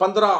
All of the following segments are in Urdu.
15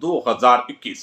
2021।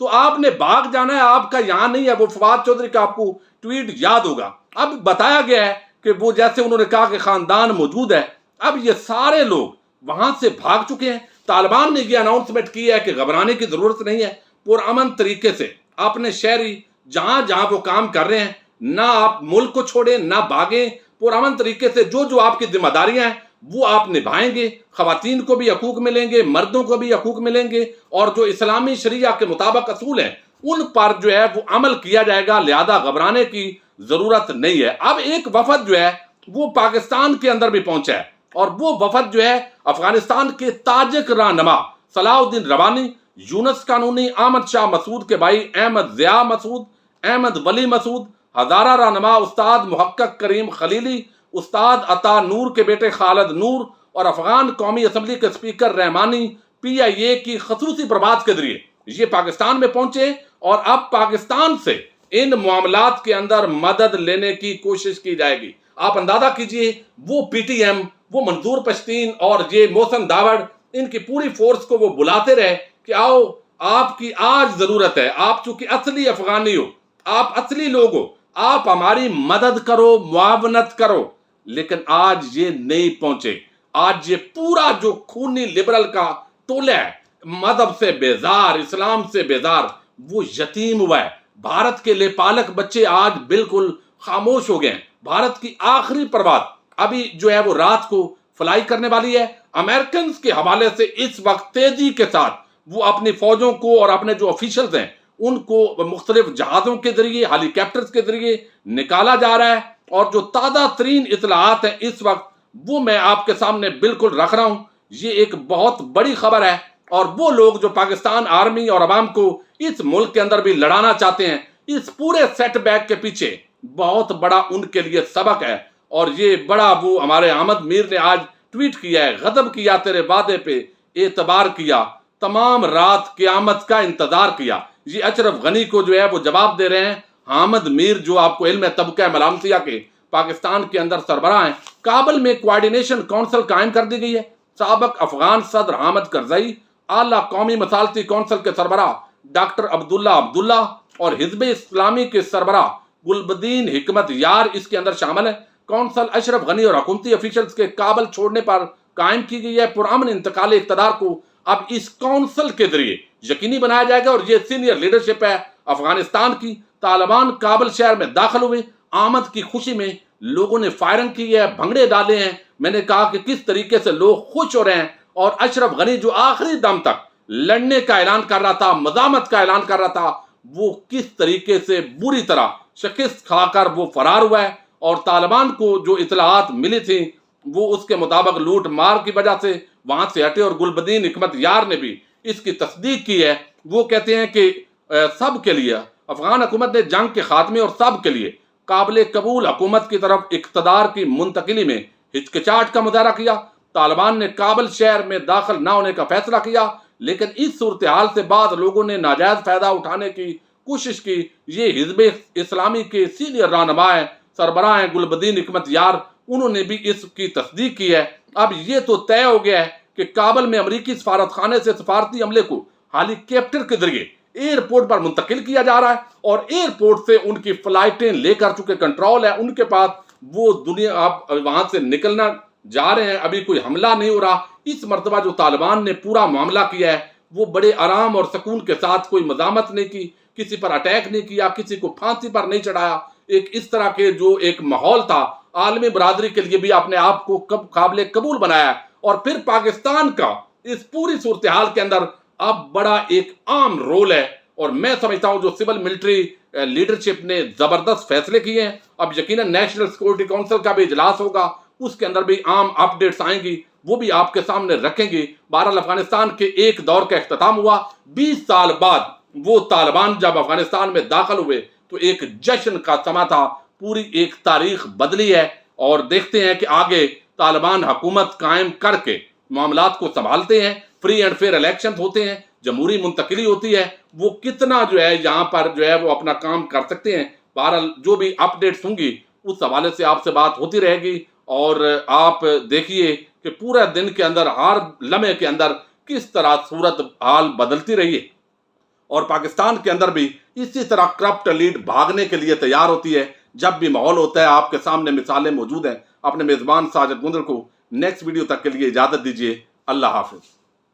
تو آپ نے بھاگ جانا ہے, آپ کا یہاں نہیں ہے. وہ فواد چودھری کا آپ کو ٹویٹ یاد ہوگا, اب بتایا گیا ہے کہ وہ جیسے انہوں نے کہا کہ خاندان موجود ہے, اب یہ سارے لوگ وہاں سے بھاگ چکے ہیں. طالبان نے یہ اناؤنسمنٹ کی ہے کہ گھبرانے کی ضرورت نہیں ہے, پرامن طریقے سے اپنے شہری جہاں جہاں وہ کام کر رہے ہیں, نہ آپ ملک کو چھوڑیں نہ بھاگیں, پرامن طریقے سے جو آپ کی ذمہ داریاں ہیں وہ آپ نبھائیں گے. خواتین کو بھی حقوق ملیں گے, مردوں کو بھی حقوق ملیں گے, اور جو اسلامی شریعہ کے مطابق اصول ہیں ان پر جو ہے وہ عمل کیا جائے گا. لہذا گھبرانے کی ضرورت نہیں ہے. اب ایک وفد جو ہے وہ پاکستان کے اندر بھی پہنچا ہے, اور وہ وفد جو ہے افغانستان کے تاجک رہنما صلاح الدین ربانی, یونس قانونی, احمد شاہ مسعود کے بھائی احمد ضیاء مسعود, احمد ولی مسعود, ہزارہ رہنما استاد محقق کریم خلیلی, استاد عطا نور کے بیٹے خالد نور, اور افغان قومی اسمبلی کے اسپیکر رحمانی PIA کی خصوصی پرواز کے ذریعے یہ پاکستان میں پہنچے, اور اب پاکستان سے ان معاملات کے اندر مدد لینے کی کوشش کی جائے گی. آپ اندازہ کیجئے وہ PTM, وہ منظور پشتین اور یہ محسن داوڑ, ان کی پوری فورس کو وہ بلاتے رہے کہ آؤ آپ کی آج ضرورت ہے, آپ چونکہ اصلی افغانی ہو, آپ اصلی لوگ ہو, آپ ہماری مدد کرو, معاونت کرو. لیکن آج یہ نہیں پہنچے. آج یہ پورا جو خونی لبرل کا ٹولہ ہے, مذہب سے بیزار, اسلام سے بیزار, وہ یتیم ہوا ہے. بھارت کے لے پالک بچے آج بالکل خاموش ہو گئے ہیں. بھارت کی آخری پرواز ابھی جو ہے وہ رات کو فلائی کرنے والی ہے. امریکنز کے حوالے سے اس وقت تیزی کے ساتھ وہ اپنی فوجوں کو اور اپنے جو آفیشلز ہیں ان کو مختلف جہازوں کے ذریعے, ہیلی کاپٹرز کے ذریعے نکالا جا رہا ہے. اور جو تازہ ترین اطلاعات ہیں اس وقت وہ میں آپ کے سامنے بالکل رکھ رہا ہوں. یہ ایک بہت بڑی خبر ہے, اور وہ لوگ جو پاکستان آرمی اور عوام کو اس ملک کے اندر بھی لڑانا چاہتے ہیں, اس پورے سیٹ بیک کے پیچھے بہت بڑا ان کے لیے سبق ہے. اور یہ بڑا وہ ہمارے احمد میر نے آج ٹویٹ کیا ہے, غضب کیا تیرے وعدے پہ اعتبار کیا, تمام رات قیامت کا انتظار کیا. یہ اشرف غنی کو جو ہے وہ جواب دے رہے ہیں. حامد میر جو آپ کو علم ہے طبقہ ملامتیہ کے پاکستان کے اندر سربراہ ہیں, کابل میں کوارڈینیشن کونسل قائم کر دی گئی ہے. سابق افغان صدر حامد کرزئی, اعلیٰ قومی مصالحتی کونسل کے سربراہ ڈاکٹر عبداللہ اور حزب اسلامی کے سربراہ گلبدین حکمت یار اس کے اندر شامل ہیں. کونسل اشرف غنی اور حکومتی افیشلز کے کابل چھوڑنے پر قائم کی گئی ہے. پرامن انتقال اقتدار کو اب اس کونسل کے ذریعے یقینی بنایا جائے گا, اور یہ سینئر لیڈرشپ ہے افغانستان کی. طالبان کابل شہر میں داخل ہوئے, آمد کی خوشی میں لوگوں نے فائرنگ کی ہے, بھنگڑے ڈالے ہیں. میں نے کہا کہ کس طریقے سے لوگ خوش ہو رہے ہیں, اور اشرف غنی جو آخری دم تک لڑنے کا اعلان کر رہا تھا, مزاحمت کا اعلان کر رہا تھا, وہ کس طریقے سے بری طرح شکست کھا کر وہ فرار ہوا ہے. اور طالبان کو جو اطلاعات ملی تھیں وہ اس کے مطابق لوٹ مار کی وجہ سے وہاں سے ہٹے, اور گلبدین حکمت یار نے بھی اس کی تصدیق کی ہے. وہ کہتے ہیں کہ سب کے لیے افغان حکومت نے جنگ کے خاتمے اور سب کے لیے قابل قبول حکومت کی طرف اقتدار کی منتقلی میں ہچکچاہٹ کا مظاہرہ کیا. طالبان نے کابل شہر میں داخل نہ ہونے کا فیصلہ کیا, لیکن اس صورتحال سے بعد لوگوں نے ناجائز فائدہ اٹھانے کی کوشش کی. یہ حزب اسلامی کے سینئر رہنما ہیں, سربراہ ہیں گلبدین حکمت یار, انہوں نے بھی اس کی تصدیق کی ہے. اب یہ تو طے ہو گیا ہے کہ کابل میں امریکی سفارت خانے سے سفارتی عملے کو ہیلی کاپٹر کے ذریعے ایئرپورٹ پر منتقل کیا جا رہا ہے, اور ایئرپورٹ سے ان کی فلائٹیں لے کر چکے کنٹرول ہے ان کے پاس, وہ دنیا اب وہاں سے نکلنا جا رہے ہیں. ابھی کوئی حملہ نہیں ہو رہا. اس مرتبہ جو طالبان نے پورا معاملہ کیا ہے وہ بڑے آرام اور سکون کے ساتھ, کوئی مزاحمت نہیں کی, کسی پر اٹیک نہیں کیا, کسی کو پھانسی پر نہیں چڑھایا. ایک اس طرح کے جو ایک ماحول تھا عالمی برادری کے لیے بھی اپنے آپ کو قابل قبول بنایا, اور پھر پاکستان کا اس پوری صورتحال کے اندر اب بڑا ایک عام رول ہے. اور میں سمجھتا ہوں جو سول ملٹری لیڈرشپ نے زبردست فیصلے کیے ہیں. اب یقیناً نیشنل سیکورٹی کونسل کا بھی اجلاس ہوگا, اس کے اندر بھی عام اپڈیٹس آئیں گی, وہ بھی آپ کے سامنے رکھیں گے. بہرحال افغانستان کے ایک دور کا اختتام ہوا. 20 سال بعد وہ طالبان جب افغانستان میں داخل ہوئے تو ایک جشن کا سما تھا. پوری ایک تاریخ بدلی ہے, اور دیکھتے ہیں کہ آگے طالبان حکومت قائم کر کے معاملات کو سنبھالتے ہیں, فری اینڈ فیئر الیکشن ہوتے ہیں, جمہوری منتقلی ہوتی ہے, وہ کتنا جو ہے یہاں پر جو ہے وہ اپنا کام کر سکتے ہیں. بہرحال جو بھی اپڈیٹس ہوں گی اس حوالے سے آپ سے بات ہوتی رہے گی, اور آپ دیکھیے کہ پورا دن کے اندر ہر لمحے کے اندر کس طرح صورت حال بدلتی رہی ہے. اور پاکستان کے اندر بھی اسی طرح کرپٹ لیڈ بھاگنے کے لیے تیار ہوتی ہے جب بھی ماحول ہوتا ہے. آپ کے سامنے مثالیں موجود ہیں. اپنے میزبان ساجد گندل کو نیکسٹ ویڈیو تک کے لیے اجازت دیجیے. اللہ حافظ.